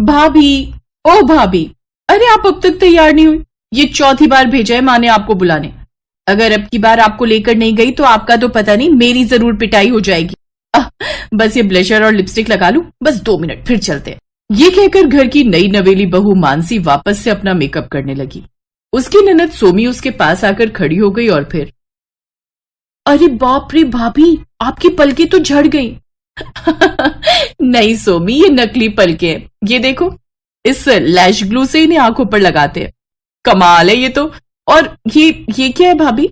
भाभी, ओ भाभी, अरे आप अब तक तैयार नहीं हुई। ये चौथी बार भेजा है माँ ने आपको बुलाने। अगर अब की बार आपको लेकर नहीं गई तो आपका तो पता नहीं, मेरी जरूर पिटाई हो जाएगी। बस ये ब्लशर और लिपस्टिक लगा लूं, बस 2 मिनट फिर चलते हैं। ये कहकर घर की नई नवेली बहू मानसी वापस से अपना मेकअप करने लगी। उसकी ननद सोमी उसके पास आकर खड़ी हो गई और फिर, अरे बाप रे भाभी, आपकी पलकें तो झड़ गई। नहीं सोमी, ये नकली पलके हैं। ये देखो, इस लैश ग्लू से इन्हें आंखों पर लगाते हैं। कमाल है ये तो। और ये क्या है भाभी?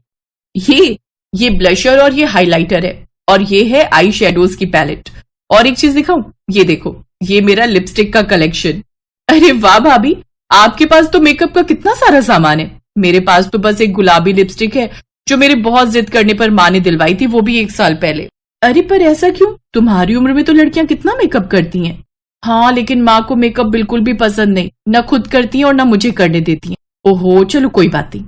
ये ब्लशर और ये हाइलाइटर है, और ये है आई शेडोज की पैलेट। और एक चीज दिखाऊं, ये देखो, ये मेरा लिपस्टिक का कलेक्शन। अरे वाह भाभी, आपके पास तो मेकअप का कितना सारा सामान है। मेरे पास तो बस एक गुलाबी लिपस्टिक है जो मेरे बहुत जिद करने पर माँ ने दिलवाई थी, वो भी 1 साल पहले। अरे पर ऐसा क्यों? तुम्हारी उम्र में तो लड़कियां कितना मेकअप करती हैं। हाँ, लेकिन माँ को मेकअप बिल्कुल भी पसंद नहीं, न खुद करती हैं और न मुझे करने देती हैं। ओहो, चलो कोई बात नहीं।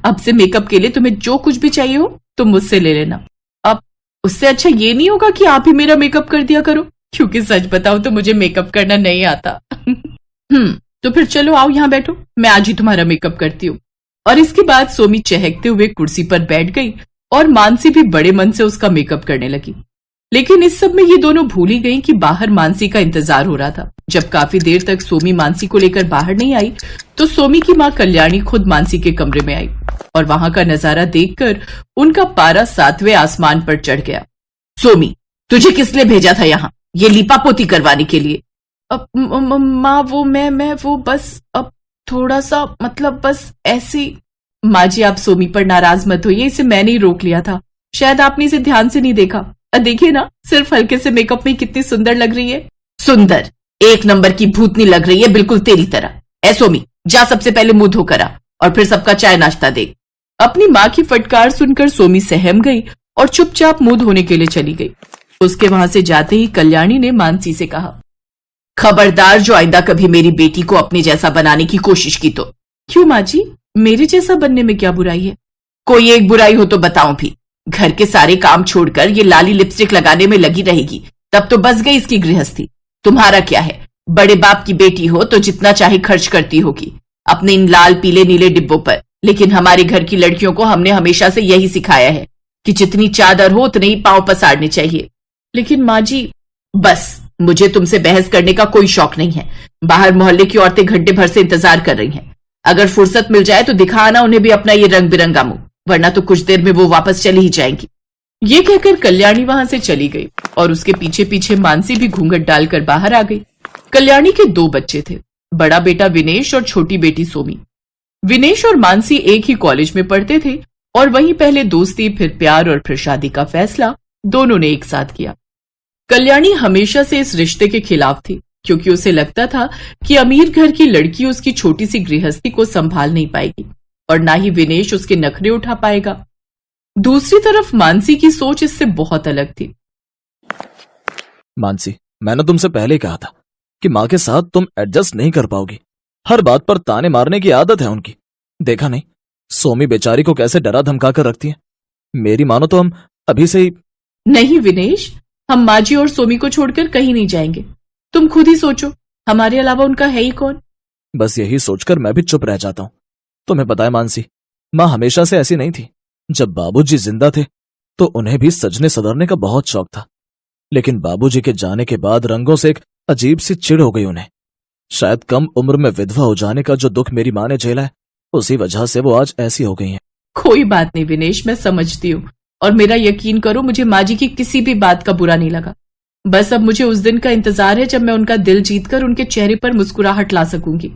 अब से मेकअप के लिए तुम्हें जो कुछ भी चाहिए हो तुम मुझसे ले लेना। अब उससे अच्छा ये नहीं होगा कि आप ही मेरा मेकअप कर दिया करो, क्योंकि सच बताऊं तो मुझे मेकअप करना नहीं आता। तो फिर चलो आओ यहाँ बैठो, मैं आज ही तुम्हारा मेकअप करती हूँ। और इसके बाद सोमी चहकते हुए कुर्सी पर बैठ गई और मानसी भी बड़े मन से उसका मेकअप करने लगी। लेकिन इस सब में ये दोनों भूल ही गईं कि बाहर मानसी का इंतजार हो रहा था। जब काफी देर तक सोमी मानसी को लेकर बाहर नहीं आई तो सोमी की माँ कल्याणी खुद मानसी के कमरे में आई और वहां का नजारा देखकर उनका पारा 7वें आसमान पर चढ़ गया। सोमी, तुझे किसने भेजा था यहाँ ये लिपापोती करवाने के लिए? माँ मैं वो बस अब थोड़ा सा, मतलब बस ऐसी। माँ जी, आप सोमी पर नाराज मत होइए, इसे मैंने ही रोक लिया था। शायद आपने इसे ध्यान से नहीं देखा। देखिए ना, सिर्फ हल्के से मेकअप में कितनी सुंदर लग रही है। सुंदर? 1 नंबर की भूतनी लग रही है, बिल्कुल तेरी तरह। ए सोमी, जा सबसे पहले मुंह धोकर आ और फिर सबका चाय नाश्ता दे। अपनी माँ की फटकार सुनकर सोमी सहम गई और चुपचाप मुंह धोने के लिए चली गई। उसके वहां से जाते ही कल्याणी ने मानसी से कहा, खबरदार जो आइंदा कभी मेरी बेटी को अपने जैसा बनाने की कोशिश की तो। क्यों माँ जी, मेरे जैसा बनने में क्या बुराई है? कोई एक बुराई हो तो बताऊं भी। घर के सारे काम छोड़कर ये लाली लिपस्टिक लगाने में लगी रहेगी, तब तो बस गई इसकी गृहस्थी। तुम्हारा क्या है, बड़े बाप की बेटी हो तो जितना चाहे खर्च करती होगी अपने इन लाल पीले नीले डिब्बों पर। लेकिन हमारे घर की लड़कियों को हमने हमेशा से यही सिखाया है कि जितनी चादर हो उतने ही पांव पसारने चाहिए। लेकिन माँ जी, बस, मुझे तुमसे बहस करने का कोई शौक नहीं है। बाहर मोहल्ले की औरतें घंटे भर से इंतजार कर रही हैं। अगर फुर्सत मिल जाए तो दिखा आना उन्हें भी अपना ये रंग बिरंगा मुंह, वरना तो कुछ देर में वो वापस चली ही जाएंगी। ये कहकर कल्याणी वहां से चली गई और उसके पीछे पीछे मानसी भी घूंघट डालकर बाहर आ गई। कल्याणी के 2 बच्चे थे, बड़ा बेटा विनेश और छोटी बेटी सोमी। विनेश और मानसी एक ही कॉलेज में पढ़ते थे और वहीं पहले दोस्ती, फिर प्यार और फिर शादी का फैसला दोनों ने एक साथ किया। कल्याणी हमेशा से इस रिश्ते के खिलाफ थी, क्योंकि उसे लगता था कि अमीर घर की लड़की उसकी छोटी सी गृहस्थी को संभाल नहीं पाएगी और ना ही विनेश उसके नखरे उठा पाएगा। दूसरी तरफ मानसी की सोच इससे बहुत अलग थी। मानसी, मैंने तुमसे पहले ही कहा था कि माँ के साथ तुम एडजस्ट नहीं कर पाओगी। हर बात पर ताने मारने की आदत है उनकी। देखा नहीं सोमी बेचारी को कैसे डरा धमका कर रखती है। मेरी मानो तो हम अभी से ही। नहीं विनेश, हम माँ जी और सोमी को छोड़कर कहीं नहीं जाएंगे। तुम खुद ही सोचो, हमारे अलावा उनका है ही कौन? बस यही सोचकर मैं भी चुप रह जाता हूँ। तुम्हें पता है मानसी, माँ हमेशा से ऐसी नहीं थी। जब बाबूजी जिंदा थे तो उन्हें भी सजने सवरने का बहुत शौक था, लेकिन बाबूजी के जाने के बाद रंगों से एक अजीब सी चिढ़ हो गई उन्हें। शायद कम उम्र में विधवा हो जाने का जो दुख मेरी माँ ने झेला है, उसी वजह से वो आज ऐसी हो गई हैं। कोई बात नहीं विनेश, मैं समझती हूँ और मेरा यकीन करो, मुझे माँ जी की किसी भी बात का बुरा नहीं लगा। बस अब मुझे उस दिन का इंतजार है जब मैं उनका दिल जीतकर उनके चेहरे पर मुस्कुराहट ला सकूंगी।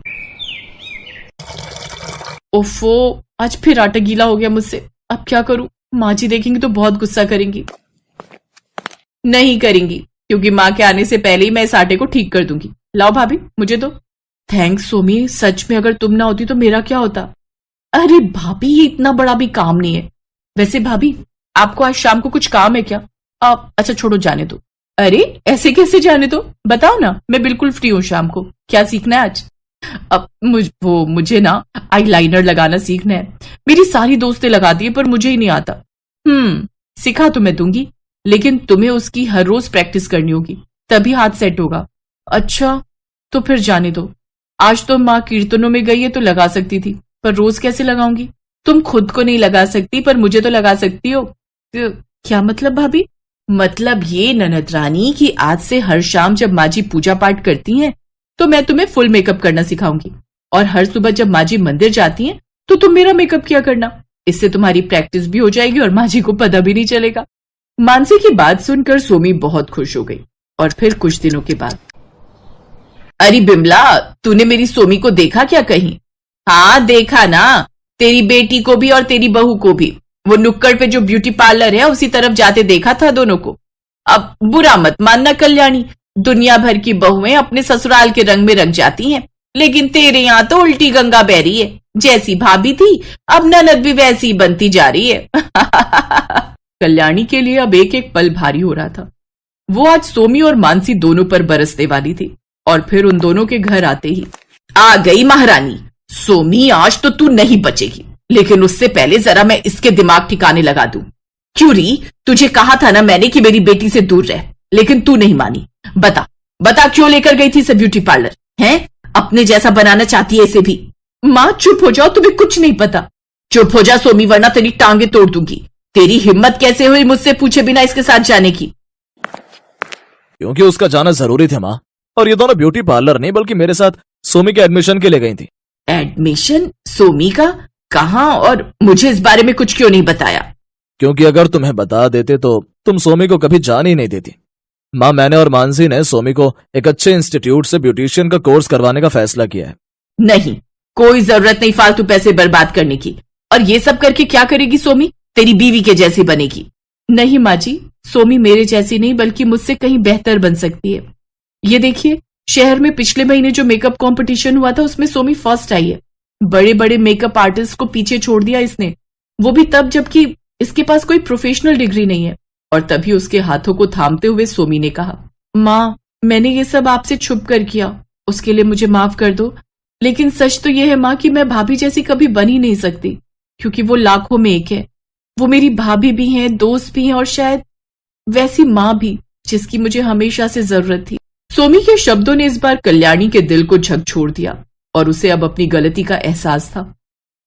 ओफो, आज फिर आटा गीला हो गया मुझसे। अब क्या करूं? माँ जी देखेंगी तो बहुत गुस्सा करेंगी। नहीं करेंगी, क्योंकि माँ के आने से पहले ही मैं इस आटे को ठीक कर दूंगी। लाओ भाभी, मुझे दो। थैंक्स सोमी, सच में अगर तुम ना होती तो मेरा क्या होता? अरे भाभी, ये इतना बड़ा भी काम नहीं है। वैसे भाभी, आपको आज शाम को कुछ काम है क्या? आप अच्छा छोड़ो, जाने दो। अरे ऐसे कैसे जाने दो, बताओ ना, मैं बिल्कुल फ्री हूँ शाम को। क्या सीखना है आज? अब मुझे ना आईलाइनर लगाना सीखना है। मेरी सारी दोस्तें लगाती है पर मुझे ही नहीं आता। सिखा तो मैं दूंगी, लेकिन तुम्हें उसकी हर रोज प्रैक्टिस करनी होगी, तभी हाथ सेट होगा। अच्छा, तो फिर जाने दो। आज तो माँ कीर्तनों में गई है तो लगा सकती थी, पर रोज कैसे लगाऊंगी? तुम खुद को नहीं लगा सकती पर मुझे तो लगा सकती हो। क्या मतलब भाभी? मतलब ये ननद रानी कि आज से हर शाम जब माँ जी पूजा पाठ करती हैं तो मैं तुम्हें फुल मेकअप करना सिखाऊंगी, और हर सुबह जब माँ जी मंदिर जाती हैं तो तुम मेरा मेकअप किया करना। इससे तुम्हारी प्रैक्टिस भी हो जाएगी और माँ जी को पता भी नहीं चलेगा। मानसी की बात सुनकर सोमी बहुत खुश हो गई। और फिर कुछ दिनों के बाद, अरे बिमला, तूने मेरी सोमी को देखा क्या कहीं? हाँ देखा ना, तेरी बेटी को भी और तेरी बहू को भी। वो नुक्कड़ पे जो ब्यूटी पार्लर है उसी तरफ जाते देखा था दोनों को। अब बुरा मत मानना कल्याणी, दुनिया भर की बहुएं अपने ससुराल के रंग में रंग जाती हैं, लेकिन तेरे यहाँ तो उल्टी गंगा बह रही है। जैसी भाभी थी अब ननद भी वैसी ही बनती जा रही है। कल्याणी के लिए अब एक एक पल भारी हो रहा था। वो आज सोमी और मानसी दोनों पर बरसने वाली थी। और फिर उन दोनों के घर आते ही, आ गई महारानी। सोमी, आज तो तू नहीं बचेगी, लेकिन उससे पहले जरा मैं इसके दिमाग ठिकाने लगा दूं। क्यों री, तुझे कहा था ना मैंने कि मेरी बेटी से दूर रह, लेकिन तू नहीं मानी। बता बता क्यों लेकर गई थी इसे ब्यूटी पार्लर? हैं, अपने जैसा बनाना चाहती है इसे भी। माँ चुप हो जाओ, तुम्हें कुछ नहीं पता। चुप हो जा सोमी, वरना तेरी टांगे तोड़ दूंगी। तेरी हिम्मत कैसे हुई मुझसे पूछे बिना इसके साथ जाने की? क्योंकि उसका जाना जरूरी था माँ, और ये दोनों ब्यूटी पार्लर नहीं बल्कि मेरे साथ सोमी के एडमिशन के लिए गई थी। एडमिशन? सोमी का? कहाँ? और मुझे इस बारे में कुछ क्यों नहीं बताया? क्योंकि अगर तुम्हें बता देते तो तुम सोमी को कभी जान ही नहीं देती। माँ, मैंने और मानसी ने सोमी को एक अच्छे इंस्टीट्यूट से ब्यूटिशियन का कोर्स करवाने का फैसला किया है। नहीं, कोई जरूरत नहीं फालतू पैसे बर्बाद करने की। और ये सब करके क्या करेगी सोमी? तेरी बीवी के जैसी बनेगी। नहीं माँ जी, सोमी मेरे जैसी नहीं बल्कि मुझसे कहीं बेहतर बन सकती है। ये देखिए, शहर में पिछले महीने जो मेकअप कंपटीशन हुआ था उसमें सोमी फर्स्ट आई है। बड़े बड़े मेकअप आर्टिस्ट को पीछे छोड़ दिया इसने, वो भी तब जबकि इसके पास कोई प्रोफेशनल डिग्री नहीं है। और तभी उसके हाथों को थामते हुए सोमी ने कहा, माँ, मैंने ये सब आपसे छुप कर किया, उसके लिए मुझे माफ कर दो। लेकिन सच तो यह है माँ कि मैं भाभी जैसी कभी बन ही नहीं सकती, क्योंकि वो लाखों में एक है। वो मेरी भाभी भी हैं, दोस्त भी हैं, और शायद वैसी माँ भी जिसकी मुझे हमेशा से जरूरत थी। सोमी के शब्दों ने इस बार कल्याणी के दिल को झकझोर दिया और उसे अब अपनी गलती का एहसास था।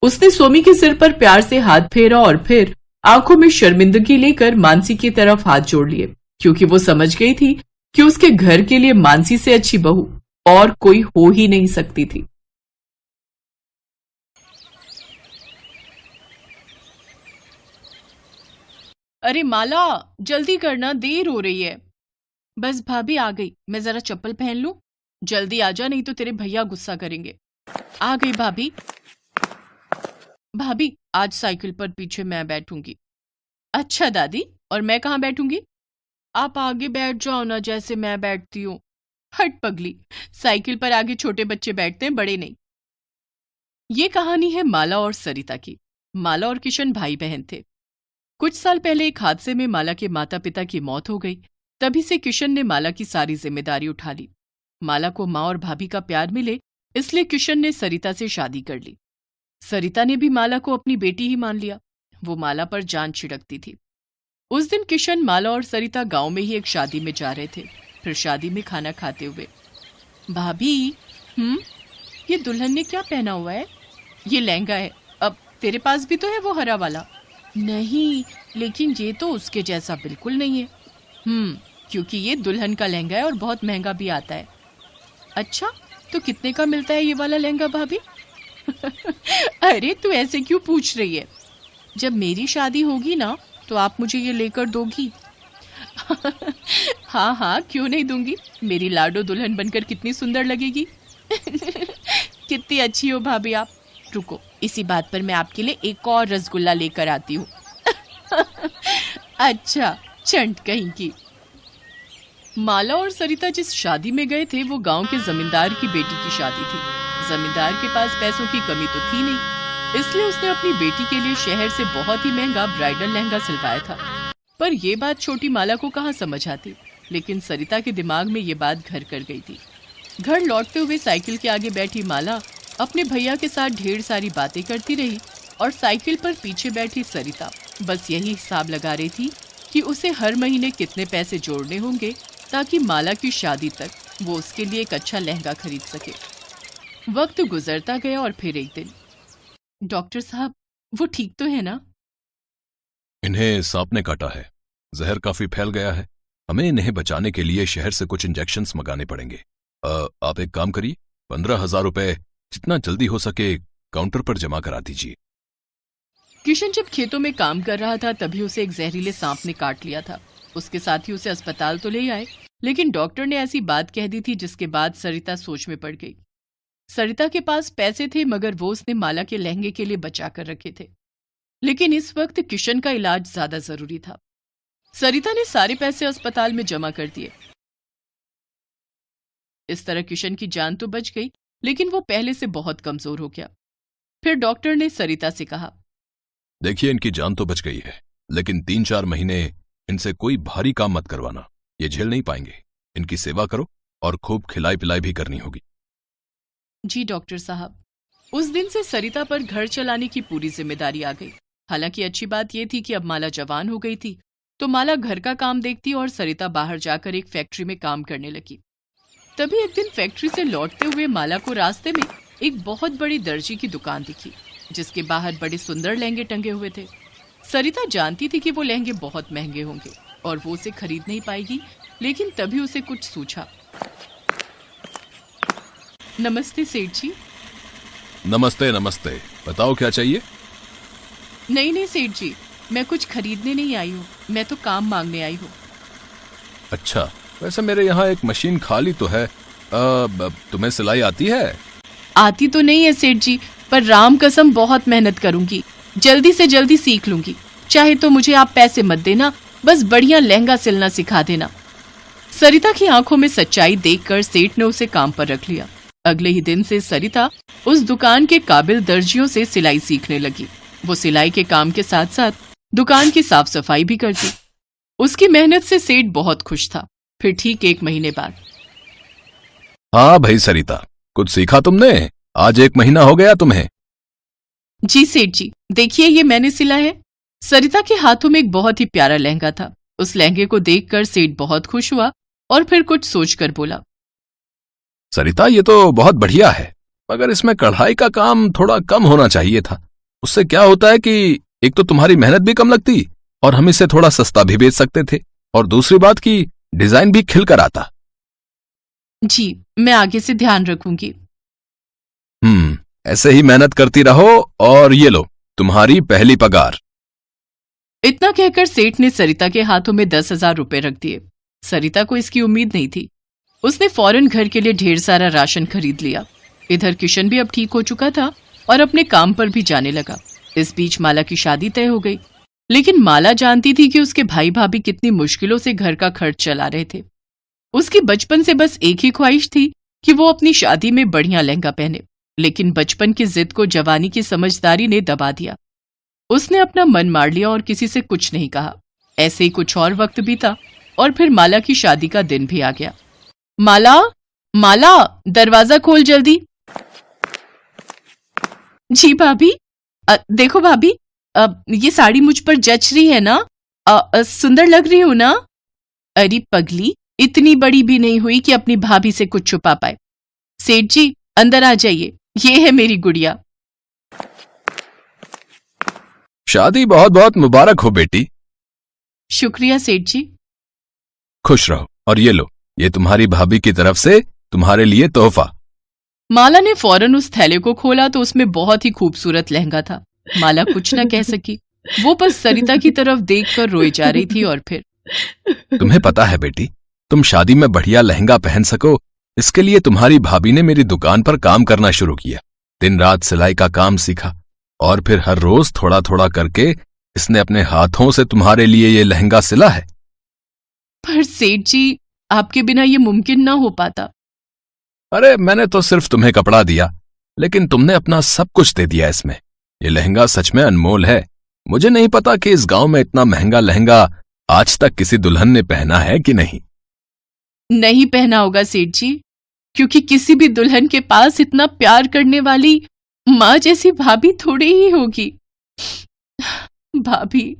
उसने सोमी के सिर पर प्यार से हाथ फेरा और फिर आंखों में शर्मिंदगी लेकर मानसी की तरफ हाथ जोड़ लिए, क्योंकि वो समझ गई थी कि उसके घर के लिए मानसी से अच्छी बहू और कोई हो ही नहीं सकती थी। अरे माला, जल्दी करना, देर हो रही है। बस भाभी आ गई, मैं जरा चप्पल पहन लूं। जल्दी आ जा, नहीं तो तेरे भैया गुस्सा करेंगे। आ गई भाभी। भाभी, आज साइकिल पर पीछे मैं बैठूंगी। अच्छा दादी, और मैं कहाँ बैठूंगी? आप आगे बैठ जाओ ना, जैसे मैं बैठती हूँ। हट पगली, साइकिल पर आगे छोटे बच्चे बैठते हैं, बड़े नहीं। ये कहानी है माला और सरिता की। माला और किशन भाई बहन थे। कुछ साल पहले एक हादसे में माला के माता पिता की मौत हो गई। तभी से किशन ने माला की सारी जिम्मेदारी उठा ली। माला को माँ और भाभी का प्यार मिले, इसलिए किशन ने सरिता से शादी कर ली। सरिता ने भी माला को अपनी बेटी ही मान लिया। वो माला पर जान छिड़कती थी। उस दिन किशन, माला और सरिता गांव में ही एक शादी में जा रहे थे। फिर शादी में खाना खाते हुए, भाभी, ये दुल्हन ने क्या पहना हुआ है? ये लहंगा है। अब तेरे पास भी तो है वो हरा वाला। नहीं, लेकिन ये तो उसके जैसा बिल्कुल नहीं है। क्योंकि ये दुल्हन का लहंगा है और बहुत महंगा भी आता है। अच्छा, तो कितने का मिलता है ये वाला लहंगा भाभी? अरे तू ऐसे क्यों पूछ रही है? जब मेरी शादी होगी ना तो आप मुझे ये लेकर दोगी। हाँ हाँ, क्यों नहीं दूंगी। मेरी लाडो दुल्हन बनकर कितनी सुंदर लगेगी। कितनी अच्छी हो भाभी आप। रुको, इसी बात पर मैं आपके लिए एक और रसगुल्ला लेकर आती हूँ। अच्छा, चंट कहीं की। माला और सरिता जिस शादी में गए थे वो गांव के जमींदार की बेटी की शादी थी। जमींदार के पास पैसों की कमी तो थी नहीं, इसलिए उसने अपनी बेटी के लिए शहर से बहुत ही महंगा ब्राइडल लहंगा सिलवाया था। पर यह बात छोटी माला को कहाँ समझ आती, लेकिन सरिता के दिमाग में ये बात घर कर गई थी। घर लौटते हुए साइकिल के आगे बैठी माला अपने भैया के साथ ढेर सारी बातें करती रही और साइकिल पर पीछे बैठी सरिता बस यही हिसाब लगा रही थी कि उसे हर महीने कितने पैसे जोड़ने होंगे ताकि माला की शादी तक वो उसके लिए एक अच्छा लहंगा खरीद सके। वक्त गुजरता गया और फिर एक दिन, डॉक्टर साहब वो ठीक तो है ना? इन्हें सांप ने काटा है, जहर काफी फैल गया है। हमें इन्हें बचाने के लिए शहर से कुछ इंजेक्शंस मंगाने पड़ेंगे। आप एक काम करिए, 15,000 रुपए जितना जल्दी हो सके काउंटर पर जमा करा दीजिए। किशन जब खेतों में काम कर रहा था तभी उसे एक जहरीले सांप ने काट लिया था। उसके साथी उसे अस्पताल तो ले आए, लेकिन डॉक्टर ने ऐसी बात कह दी थी जिसके बाद सरिता सोच में पड़ गई। सरिता के पास पैसे थे मगर वो उसने माला के लहंगे के लिए बचा कर रखे थे, लेकिन इस वक्त किशन का इलाज ज्यादा जरूरी था। सरिता ने सारे पैसे अस्पताल में जमा कर दिए। इस तरह किशन की जान तो बच गई, लेकिन वो पहले से बहुत कमजोर हो गया। फिर डॉक्टर ने सरिता से कहा, देखिए इनकी जान तो बच गई है, लेकिन 3-4 महीने इनसे कोई भारी काम मत करवाना, ये झेल नहीं पाएंगे। इनकी सेवा करो और खूब खिलाई पिलाई भी करनी होगी। जी डॉक्टर साहब। उस दिन से सरिता पर घर चलाने की पूरी जिम्मेदारी आ गई। हालांकि अच्छी बात यह थी कि अब माला जवान हो गई थी, तो माला घर का काम देखती और सरिता बाहर जाकर एक फैक्ट्री में काम करने लगी। तभी एक दिन फैक्ट्री से लौटते हुए माला को रास्ते में एक बहुत बड़ी दर्जी की दुकान दिखी, जिसके बाहर बड़े सुंदर लहंगे टंगे हुए थे। सरिता जानती थी कि वो लहंगे बहुत महंगे होंगे और वो उसे खरीद नहीं पाएगी, लेकिन तभी उसे कुछ सूझा। नमस्ते सेठ जी। नमस्ते नमस्ते, बताओ क्या चाहिए? नहीं सेठ जी, मैं कुछ खरीदने नहीं आई हूँ, मैं तो काम मांगने आई हूँ। अच्छा, वैसे मेरे यहाँ एक मशीन खाली तो है। तुम्हें सिलाई आती है? आती तो नहीं है सेठ जी, पर राम कसम बहुत मेहनत करूंगी, जल्दी से जल्दी सीख लूंगी। चाहे तो मुझे आप पैसे मत देना, बस बढ़िया लहंगा सिलना सिखा देना। सरिता की आंखों में सच्चाई देखकर सेठ ने उसे काम पर रख लिया। अगले ही दिन से सरिता उस दुकान के काबिल दर्जियों से सिलाई सीखने लगी। वो सिलाई के काम के साथ साथ दुकान की साफ सफाई भी करती। उसकी मेहनत से सेठ बहुत खुश था। फिर ठीक 1 महीने बाद, हाँ भाई सरिता, कुछ सीखा तुमने? आज 1 महीना हो गया तुम्हें। जी सेठ जी, देखिए ये मैंने सिला है। सरिता के हाथों में एक बहुत ही प्यारा लहंगा था। उस लहंगे को देखकर सेठ बहुत खुश हुआ और फिर कुछ सोचकर बोला, सरिता ये तो बहुत बढ़िया है, मगर इसमें कढ़ाई का काम थोड़ा कम होना चाहिए था। उससे क्या होता है कि एक तो तुम्हारी मेहनत भी कम लगती और हम इसे थोड़ा सस्ता भी बेच सकते थे, और दूसरी बात की डिजाइन भी खिल कर आता। जी मैं आगे से ध्यान रखूंगी। ऐसे ही मेहनत करती रहो, और ये लो तुम्हारी पहली पगार। इतना कहकर सेठ ने सरिता के हाथों में 10,000 रुपए रख दिए। सरिता को इसकी उम्मीद नहीं थी। उसने फौरन घर के लिए ढेर सारा राशन खरीद लिया। इधर किशन भी अब ठीक हो चुका था और अपने काम पर भी जाने लगा। इस बीच माला की शादी तय हो गई, लेकिन माला जानती थी कि उसके भाई भाभी कितनी मुश्किलों से घर का खर्च चला रहे थे। उसकी बचपन से बस एक ही ख्वाहिश थी कि वो अपनी शादी में बढ़िया लहंगा पहने, लेकिन बचपन की जिद को जवानी की समझदारी ने दबा दिया। उसने अपना मन मार लिया और किसी से कुछ नहीं कहा। ऐसे ही कुछ और वक्त बीता और फिर माला की शादी का दिन भी आ गया। माला, माला, दरवाजा खोल जल्दी। जी भाभी। देखो भाभी, ये साड़ी मुझ पर जच रही है ना? सुंदर लग रही हूं ना? अरे पगली, इतनी बड़ी भी नहीं हुई कि अपनी भाभी से कुछ छुपा पाए। सेठ जी अंदर आ जाइए, ये है मेरी गुड़िया। शादी बहुत बहुत मुबारक हो बेटी। शुक्रिया सेठ जी। खुश रहो, और ये लो, ये तुम्हारी भाभी की तरफ से तुम्हारे लिए तोहफा। माला ने फौरन उस थैले को खोला तो उसमें बहुत ही खूबसूरत लहंगा था। माला कुछ न कह सकी, वो बस सरिता की तरफ देखकर रोई जा रही थी। और फिर, तुम्हें पता है बेटी, तुम शादी में बढ़िया लहंगा पहन सको, इसके लिए तुम्हारी भाभी ने मेरी दुकान पर काम करना शुरू किया। दिन रात सिलाई का काम सीखा, और फिर हर रोज थोड़ा थोड़ा करके इसने अपने हाथों से तुम्हारे लिए ये लहंगा सिला है। पर सेठ जी, आपके बिना ये मुमकिन ना हो पाता। अरे मैंने तो सिर्फ तुम्हें कपड़ा दिया, लेकिन तुमने अपना सब कुछ दे दिया इसमें। ये लहंगा सच में अनमोल है। मुझे नहीं पता कि इस गांव में इतना महंगा लहंगा आज तक किसी दुल्हन ने पहना है कि नहीं। नहीं पहना होगा सेठ जी, क्योंकि किसी भी दुल्हन के पास इतना प्यार करने वाली माँ जैसी भाभी थोड़ी ही होगी। भाभी,